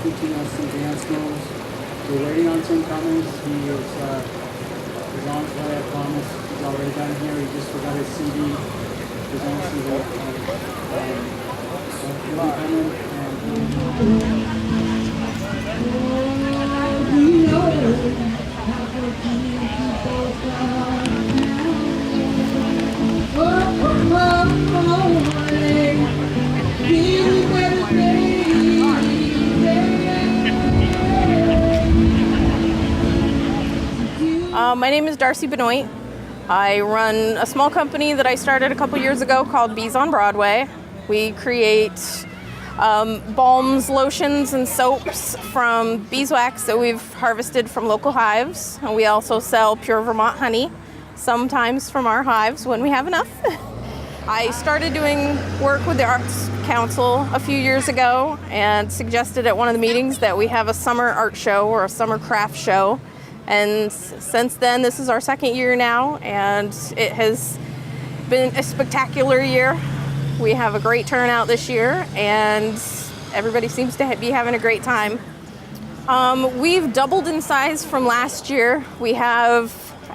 teaching us some dance moves. We're waiting on Tim Cummings. He's on his way, I promise. He's already done here. He just forgot his CD, his own CD. He'll be coming. My name is Darcy Benoit. I run a small company that I started a couple years ago called Bees on Broadway. We create balms, lotions, and soaps from beeswax that we've harvested from local hives. And we also sell pure Vermont honey, sometimes from our hives when we have enough. I started doing work with the Arts Council a few years ago and suggested at one of the meetings that we have a summer art show or a summer craft show. And since then, this is our second year now, and it has been a spectacular year. We have a great turnout this year, and everybody seems to be having a great time. We've doubled in size from last year. I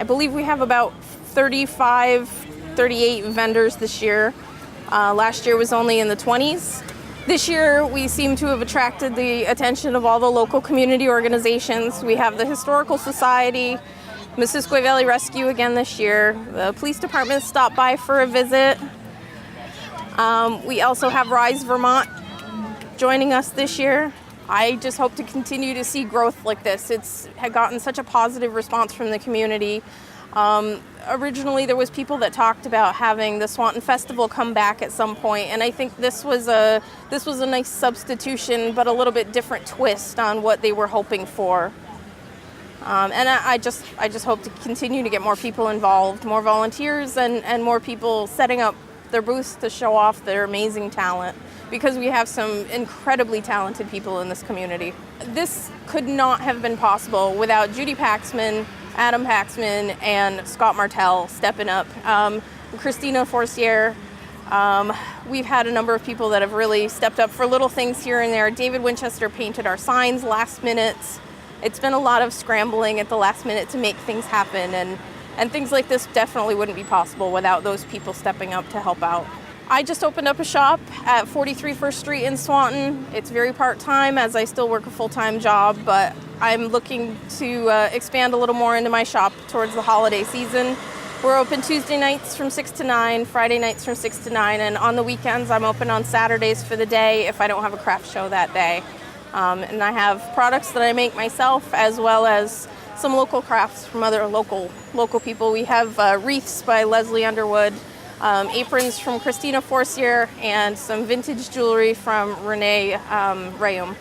believe we have about 35, 38 vendors this year. Last year was only in the 20s. This year, we seem to have attracted the attention of all the local community organizations. We have the Historical Society, Missisquoi Valley Rescue again this year. The police department stopped by for a visit. We also have Rise Vermont joining us this year. I just hope to continue to see growth like this. It's had gotten such a positive response from the community. Originally, there was people that talked about having the Swanton Festival come back at some point, and I think this was a nice substitution, but a little bit different twist on what they were hoping for. And I just hope to continue to get more people involved, more volunteers, and more people setting up their booths to show off their amazing talent, because we have some incredibly talented people in this community. This could not have been possible without Judy Paxman, Adam Paxman, and Scott Martel stepping up. Christina Forcier. We've had a number of people that have really stepped up for little things here and there. David Winchester painted our signs last minute. It's been a lot of scrambling at the last minute to make things happen, and things like this definitely wouldn't be possible without those people stepping up to help out. I just opened up a shop at 43 First Street in Swanton. It's very part-time, as I still work a full-time job, but I'm looking to expand a little more into my shop towards the holiday season. We're open Tuesday nights from 6 to 9, Friday nights from 6 to 9, and on the weekends I'm open on Saturdays for the day if I don't have a craft show that day. And I have products that I make myself, as well as some local crafts from other local people. We have wreaths by Leslie Underwood, aprons from Christina Forcier, and some vintage jewelry from Renee Rayum.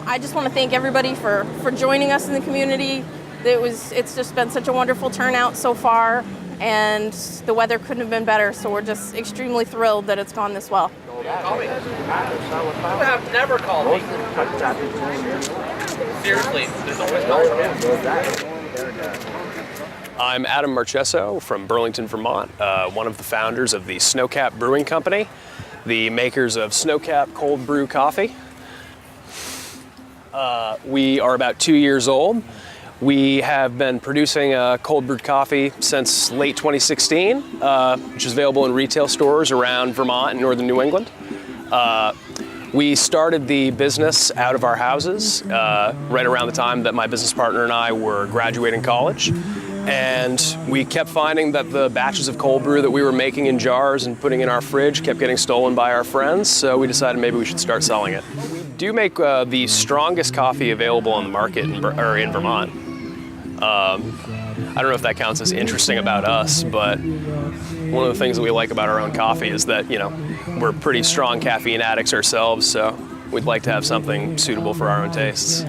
I just want to thank everybody for joining us in the community. It's just been such a wonderful turnout so far, and the weather couldn't have been better, so we're just extremely thrilled that it's gone this well. You have never called me. Seriously, there's always calls. I'm Adam Marchesso from Burlington, Vermont, one of the founders of the Snowcap Brewing Company, the makers of Snowcap cold brew coffee. We are about 2 years old. We have been producing cold brewed coffee since late 2016, which is available in retail stores around Vermont and northern New England. We started the business out of our houses right around the time that my business partner and I were graduating college. And we kept finding that the batches of cold brew that we were making in jars and putting in our fridge kept getting stolen by our friends, so we decided maybe we should start selling it. We do make the strongest coffee available on the market in Vermont. I don't know if that counts as interesting about us, but one of the things that we like about our own coffee is that, you know, we're pretty strong caffeine addicts ourselves, so we'd like to have something suitable for our own tastes.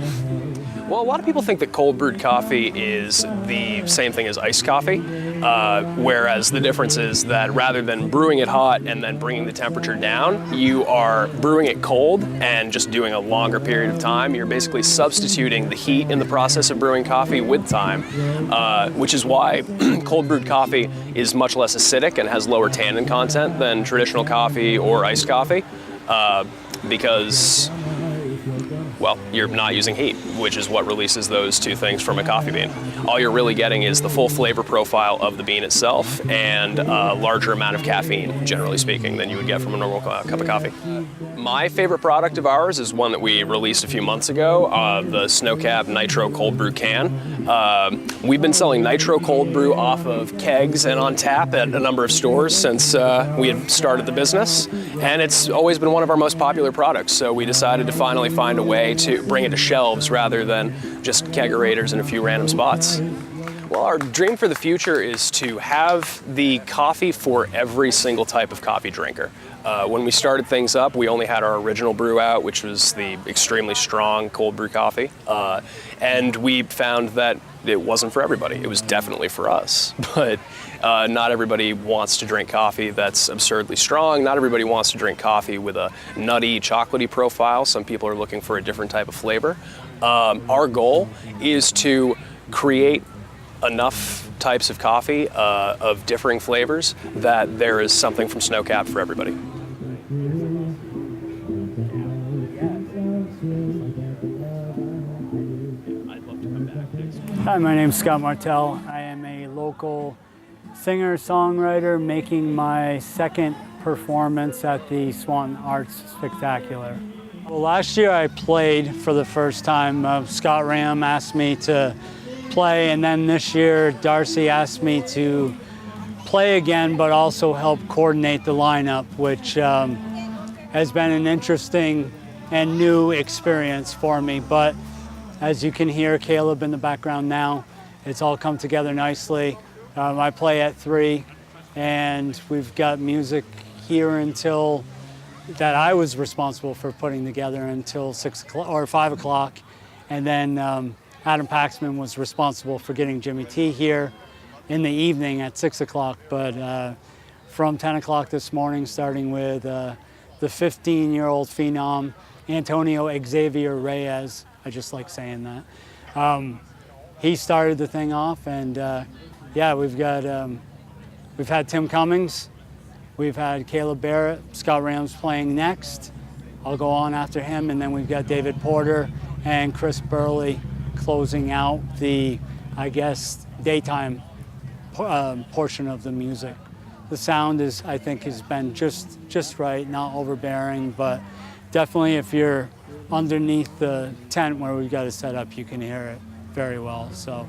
Well, a lot of people think that cold brewed coffee is the same thing as iced coffee, whereas the difference is that rather than brewing it hot and then bringing the temperature down, you are brewing it cold and just doing a longer period of time. You're basically substituting the heat in the process of brewing coffee with time, which is why cold brewed coffee is much less acidic and has lower tannin content than traditional coffee or iced coffee, because well, you're not using heat, which is what releases those two things from a coffee bean. All you're really getting is the full flavor profile of the bean itself and a larger amount of caffeine, generally speaking, than you would get from a normal cup of coffee. My favorite product of ours is one that we released a few months ago, the Snowcap Nitro Cold Brew can. We've been selling Nitro Cold Brew off of kegs and on tap at a number of stores since we had started the business, and it's always been one of our most popular products, so we decided to finally find a way to bring it to shelves rather than just kegerators in a few random spots. Well, our dream for the future is to have the coffee for every single type of coffee drinker. When we started things up, we only had our original brew out, which was the extremely strong cold brew coffee. And we found that it wasn't for everybody. It was definitely for us. But not everybody wants to drink coffee that's absurdly strong. Not everybody wants to drink coffee with a nutty, chocolatey profile. Some people are looking for a different type of flavor. Our goal is to create enough types of coffee of differing flavors that there is something from Snowcap for everybody. Hi, my name's Scott Martel. I am a local singer-songwriter making my second performance at the Swanton Arts Spectacular. Well, last year I played for the first time. Scott Ram asked me to play, and then this year Darcy asked me to play again, but also help coordinate the lineup, which has been an interesting and new experience for me. But as you can hear Caleb in the background now, it's all come together nicely. I play at 3, and we've got music here until that I was responsible for putting together until 6 o'clock or 5 o'clock, and then Adam Paxman was responsible for getting Jimmy T here in the evening at 6 o'clock. But from 10 o'clock this morning, starting with the 15-year-old phenom Antonio Xavier Reyes, I just like saying that. He started the thing off, and yeah, we've had Tim Cummings, we've had Caleb Barrett, Scott Rams playing next. I'll go on after him, and then we've got David Porter and Chris Burley closing out the, I guess, daytime portion of the music. The sound is, I think, has been just right, not overbearing, but definitely if you're underneath the tent where we've got it set up, you can hear it very well. So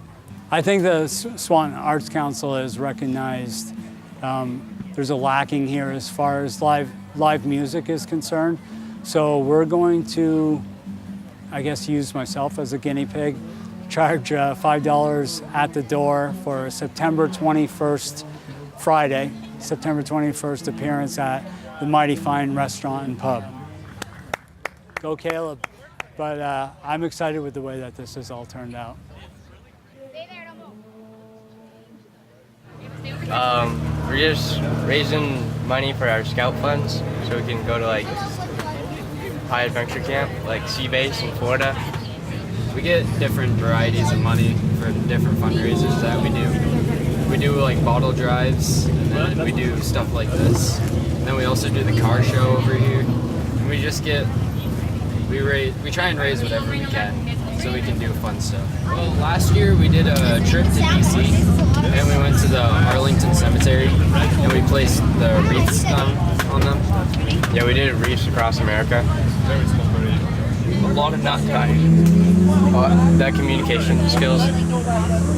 I think the Swanton Arts Council has recognized there's a lacking here as far as live music is concerned. So we're going to, I guess, use myself as a guinea pig, charge $5 at the door for September 21st, Friday, September 21st appearance at the Mighty Fine Restaurant and Pub. Go Caleb. But I'm excited with the way that this has all turned out. We're just raising money for our scout funds so we can go to like high adventure camp, like Sea Base in Florida. We get different varieties of money for different fundraisers that we do. We do like bottle drives, and then we do stuff like this. And then we also do the car show over here. And we just get, we try and raise whatever we can so we can do fun stuff. Well, last year we did a trip to DC, and we went to the Arlington Cemetery, and we placed the wreaths on them. Yeah, we did reefs across America. A lot of knot tying. That communication skills.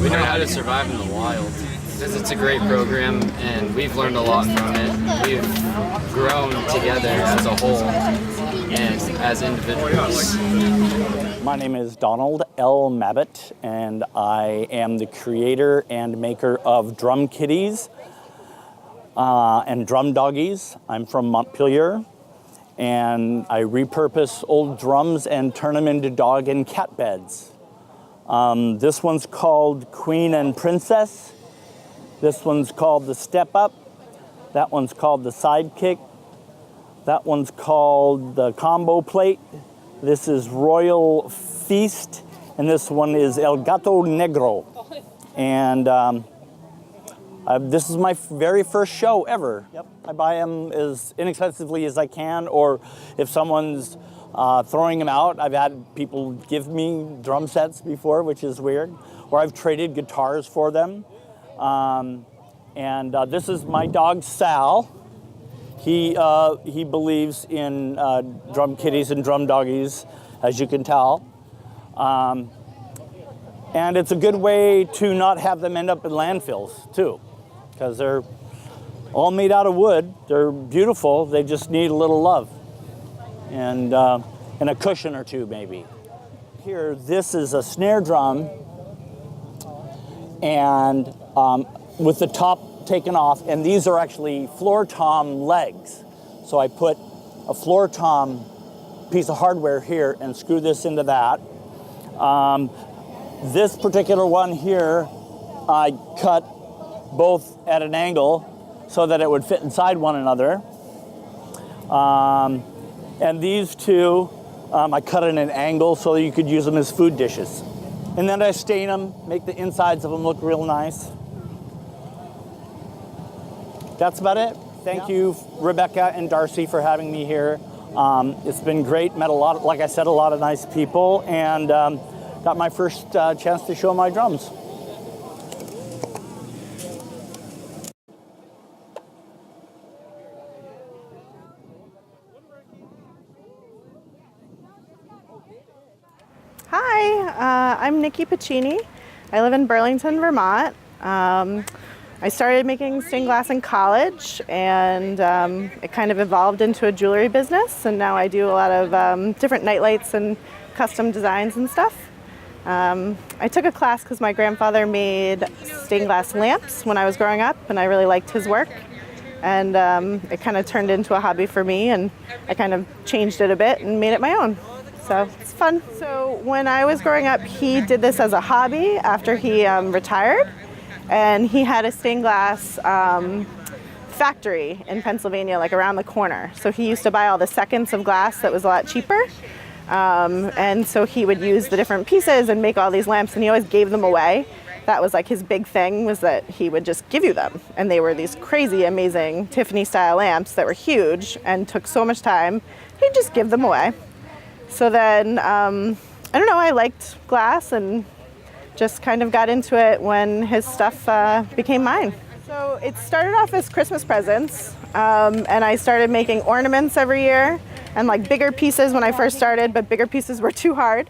We know how to survive in the wild. Because it's a great program, and we've learned a lot from it. We've grown together as a whole and as individuals. My name is Donald L. Mabbitt, and I am the creator and maker of Drum Kitties and Drum Doggies. I'm from Montpelier, and I repurpose old drums and turn them into dog and cat beds. This one's called Queen and Princess. This one's called the Step Up. That one's called the Sidekick. That one's called the Combo Plate. This is Royal Feast, and this one is El Gato Negro. And this is my very first show ever. Yep. I buy them as inexpensively as I can, or if someone's throwing them out. I've had people give me drum sets before, which is weird, or I've traded guitars for them. This is my dog, Sal. He believes in drum kitties and drum doggies, as you can tell. And it's a good way to not have them end up in landfills, too, because they're all made out of wood. They're beautiful. They just need a little love and a cushion or two, maybe. Here, this is a snare drum, and with the top taken off, and these are actually floor tom legs. So I put a floor tom piece of hardware here and screw this into that. This particular one here, I cut both at an angle so that it would fit inside one another. And these two, I cut at an angle so that you could use them as food dishes. And then I stain them, make the insides of them look real nice. That's about it. Thank you, Rebecca and Darcy, for having me here. It's been great. Met a lot, like I said, a lot of nice people, and got my first chance to show my drums. Hi, I'm Nicki Puccini. I live in Burlington, Vermont. I started making stained glass in college, and it kind of evolved into a jewelry business, and now I do a lot of different nightlights and custom designs and stuff. I took a class because my grandfather made stained glass lamps when I was growing up, and I really liked his work, and it kind of turned into a hobby for me, and I kind of changed it a bit and made it my own. So it's fun. So when I was growing up, he did this as a hobby after he retired. And he had a stained glass factory in Pennsylvania, like around the corner. So he used to buy all the seconds of glass that was a lot cheaper. And so he would use the different pieces and make all these lamps, and he always gave them away. That was like his big thing, was that he would just give you them. And they were these crazy, amazing Tiffany style lamps that were huge and took so much time. He'd just give them away. So then, I don't know, I liked glass and just kind of got into it when his stuff became mine. So it started off as Christmas presents, and I started making ornaments every year, and like bigger pieces when I first started, but bigger pieces were too hard.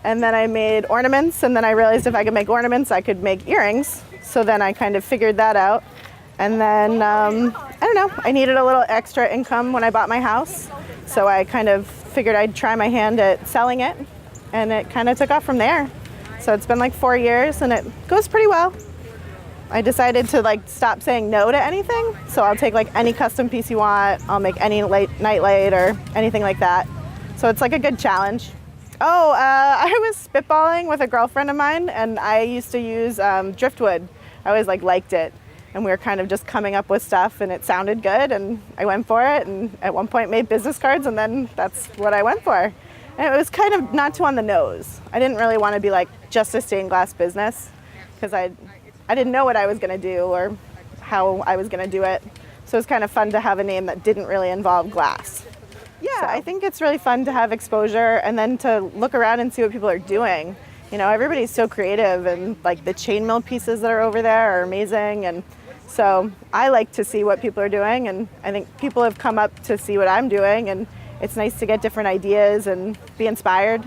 And then I made ornaments, and then I realized if I could make ornaments, I could make earrings. So then I kind of figured that out. And then, I don't know, I needed a little extra income when I bought my house. So I kind of figured I'd try my hand at selling it, and it kind of took off from there. So it's been like 4 years, and it goes pretty well. I decided to like stop saying no to anything. So I'll take like any custom piece you want. I'll make any nightlight or anything like that. So it's like a good challenge. Oh, I was spitballing with a girlfriend of mine, and I used to use driftwood. I always liked it. And we were kind of just coming up with stuff, and it sounded good, and I went for it, and at one point made business cards, and then that's what I went for. And it was kind of not too on the nose. I didn't really want to be like just a stained glass business, because I didn't know what I was going to do or how I was going to do it. So it was kind of fun to have a name that didn't really involve glass. Yeah, so I think it's really fun to have exposure and then to look around and see what people are doing. You know, everybody's so creative, and like the chainmail pieces that are over there are amazing. And so I like to see what people are doing, and I think people have come up to see what I'm doing, and it's nice to get different ideas and be inspired.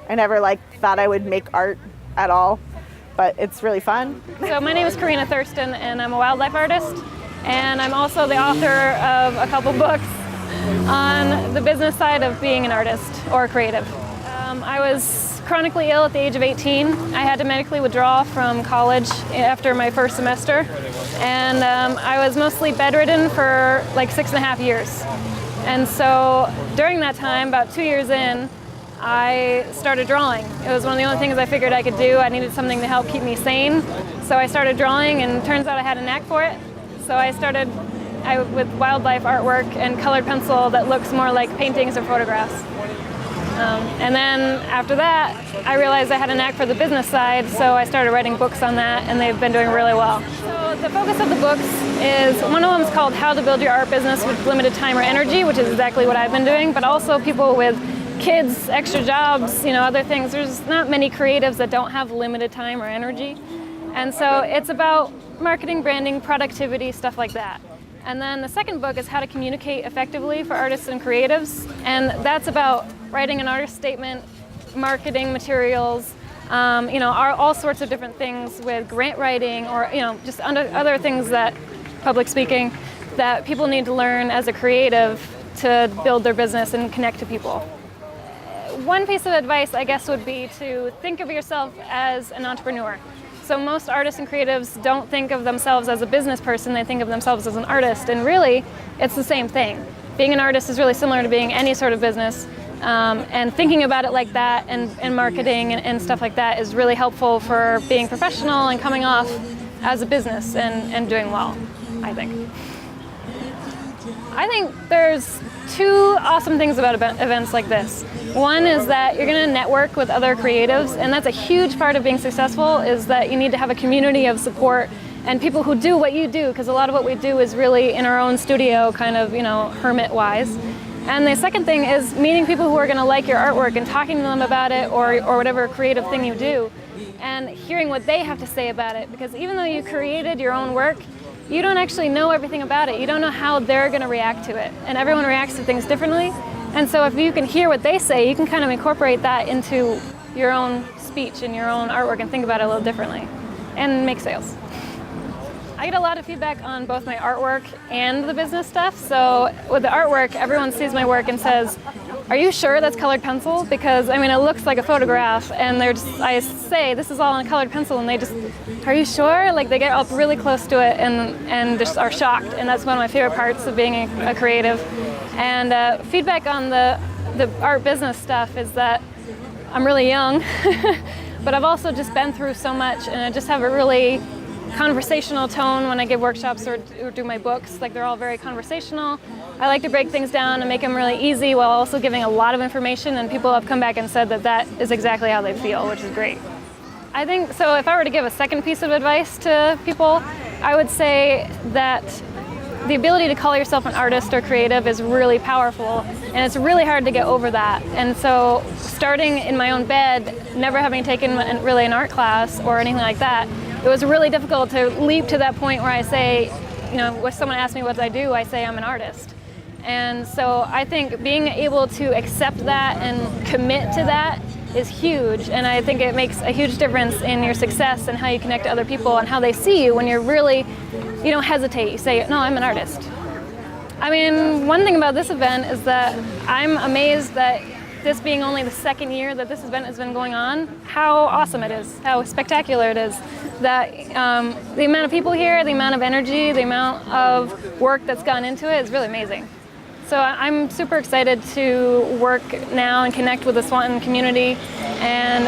I never thought I would make art at all, but it's really fun. So my name is Corinna Thurston, and I'm a wildlife artist, and I'm also the author of a couple books on the business side of being an artist or creative. I was chronically ill at the age of 18. I had to medically withdraw from college after my first semester, and I was mostly bedridden for like 6.5 years. And so during that time, about 2 years in, I started drawing. It was one of the only things I figured I could do. I needed something to help keep me sane. So I started drawing, and it turns out I had a knack for it. So I started with wildlife artwork and colored pencil that looks more like paintings or photographs. And then after that, I realized I had a knack for the business side, so I started writing books on that, and they've been doing really well. So the focus of the books is, one of them is called How to Build Your Art Business with Limited Time or Energy, which is exactly what I've been doing, but also people with kids, extra jobs, other things. There's not many creatives that don't have limited time or energy. And so it's about marketing, branding, productivity, stuff like that. And then the second book is how to communicate effectively for artists and creatives. And that's about writing an artist statement, marketing materials, all sorts of different things with grant writing or, just other things that, public speaking, that people need to learn as a creative to build their business and connect to people. One piece of advice, I guess, would be to think of yourself as an entrepreneur. So most artists and creatives don't think of themselves as a business person, they think of themselves as an artist, and really, it's the same thing. Being an artist is really similar to being any sort of business, and thinking about it like that and marketing and stuff like that is really helpful for being professional and coming off as a business and doing well, I think. I think there's two awesome things about events like this. One is that you're going to network with other creatives, and that's a huge part of being successful, is that you need to have a community of support and people who do what you do, because a lot of what we do is really in our own studio, kind of, hermit-wise. And the second thing is meeting people who are going to like your artwork and talking to them about it or whatever creative thing you do, and hearing what they have to say about it, because even though you created your own work, you don't actually know everything about it. You don't know how they're going to react to it. And everyone reacts to things differently. And so if you can hear what they say, you can kind of incorporate that into your own speech and your own artwork and think about it a little differently and make sales. I get a lot of feedback on both my artwork and the business stuff. So with the artwork, everyone sees my work and says, "Are you sure that's colored pencil?" Because it looks like a photograph, and I say this is all on a colored pencil, and they just, "Are you sure?" Like they get up really close to it and just are shocked, and that's one of my favorite parts of being a creative. And feedback on the art business stuff is that I'm really young, but I've also just been through so much, and I just have a really conversational tone when I give workshops or do my books. Like they're all very conversational. I like to break things down and make them really easy while also giving a lot of information, and people have come back and said that is exactly how they feel, which is great. I think, so if I were to give a second piece of advice to people, I would say that the ability to call yourself an artist or creative is really powerful, and it's really hard to get over that. And so starting in my own bed, never having taken really an art class or anything like that, it was really difficult to leap to that point where I say, when someone asks me what I do, I say I'm an artist. And so I think being able to accept that and commit to that is huge, and I think it makes a huge difference in your success and how you connect to other people and how they see you when you don't hesitate. You say, "No, I'm an artist." One thing about this event is that I'm amazed that this being only the second year that this event has been going on, how awesome it is, how spectacular it is. That the amount of people here, the amount of energy, the amount of work that's gone into it is really amazing. So I'm super excited to work now and connect with the Swanton community and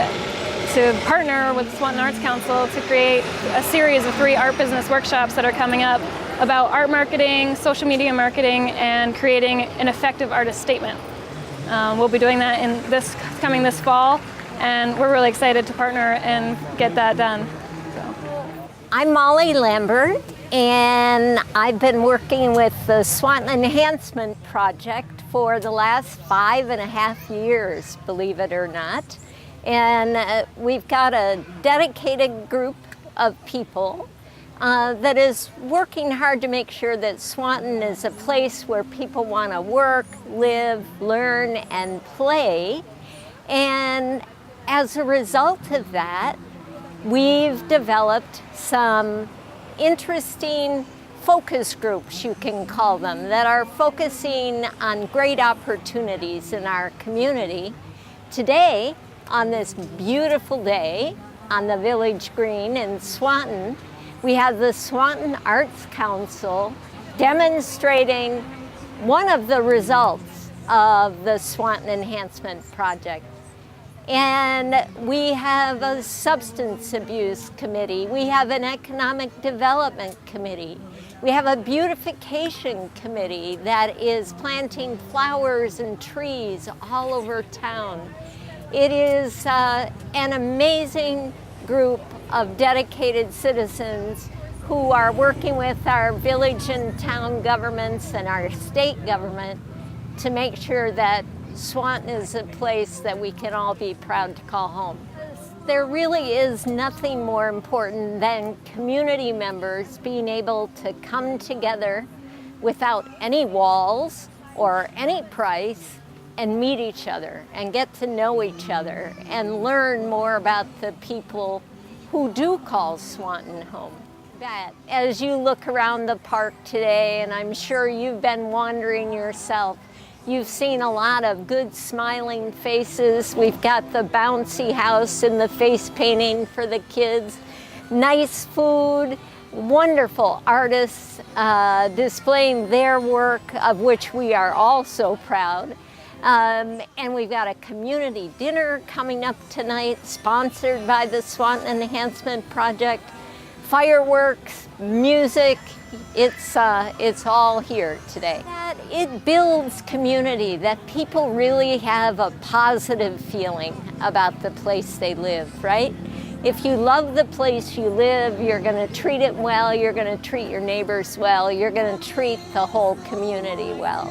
to partner with the Swanton Arts Council to create a series of 3 art business workshops that are coming up about art marketing, social media marketing, and creating an effective artist statement. We'll be doing that coming this fall, and we're really excited to partner and get that done. I'm Molly Lambert, and I've been working with the Swanton Enhancement Project for the last 5.5 years, believe it or not. And we've got a dedicated group of people that is working hard to make sure that Swanton is a place where people want to work, live, learn, and play. And as a result of that, we've developed some interesting focus groups, you can call them, that are focusing on great opportunities in our community. Today, on this beautiful day on the Village Green in Swanton, we have the Swanton Arts Council demonstrating one of the results of the Swanton Enhancement Project. And we have a substance abuse committee. We have an economic development committee. We have a beautification committee that is planting flowers and trees all over town. It is an amazing group of dedicated citizens who are working with our village and town governments and our state government to make sure that Swanton is a place that we can all be proud to call home. There really is nothing more important than community members being able to come together without any walls or any price and meet each other and get to know each other and learn more about the people who do call Swanton home. That as you look around the park today, and I'm sure you've been wandering yourself, you've seen a lot of good smiling faces. We've got the bouncy house and the face painting for the kids, nice food, wonderful artists displaying their work, of which we are all so proud. And we've got a community dinner coming up tonight, sponsored by the Swanton Enhancement Project. Fireworks, music, it's all here today. It builds community, that people really have a positive feeling about the place they live, right? If you love the place you live, you're going to treat it well, you're going to treat your neighbors well, you're going to treat the whole community well.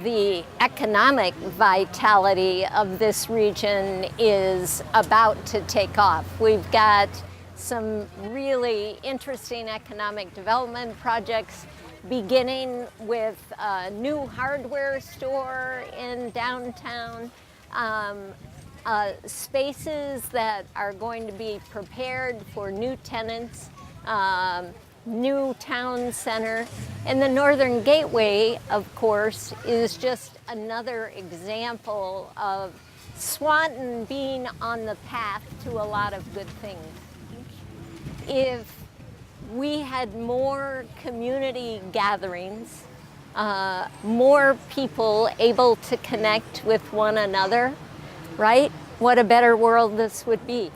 The economic vitality of this region is about to take off. We've got some really interesting economic development projects, beginning with a new hardware store in downtown, spaces that are going to be prepared for new tenants, new town center. And the Northern Gateway, of course, is just another example of Swanton being on the path to a lot of good things. If we had more community gatherings, more people able to connect with one another, right? What a better world this would be.